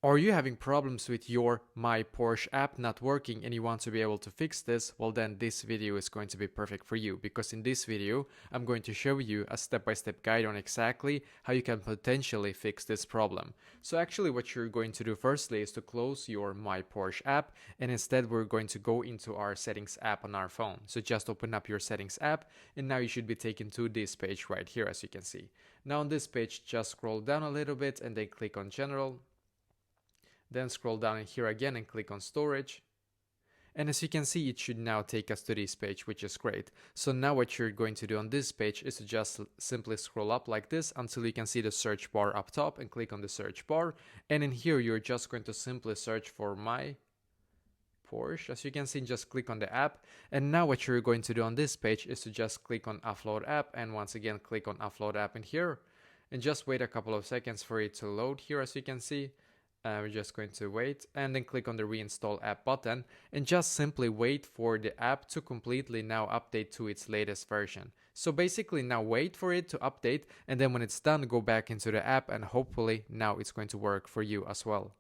Are you having problems with your My Porsche app not working and you want to be able to fix this? Well, then this video is going to be perfect for you, because in this video I'm going to show you a step-by-step guide on exactly how you can potentially fix this problem. So actually what you're going to do firstly is to close your My Porsche app, and instead we're going to go into our settings app on our phone. So just open up your settings app, and now you should be taken to this page right here, as you can see. Now on this page, just scroll down a little bit and then click on General. Then scroll down in here again and click on storage. And as you can see, it should now take us to this page, which is great. So now what you're going to do on this page is to just simply scroll up like this until you can see the search bar up top, and click on the search bar. And in here, you're just going to simply search for My Porsche. As you can see, just click on the app. And now what you're going to do on this page is to just click on Upload App, and once again, click on Upload App in here. And just wait a couple of seconds for it to load here, as you can see. We're just going to wait, and then click on the reinstall app button, and just simply wait for the app to completely now update to its latest version. So basically now wait for it to update, and then when it's done, go back into the app, and hopefully now it's going to work for you as well.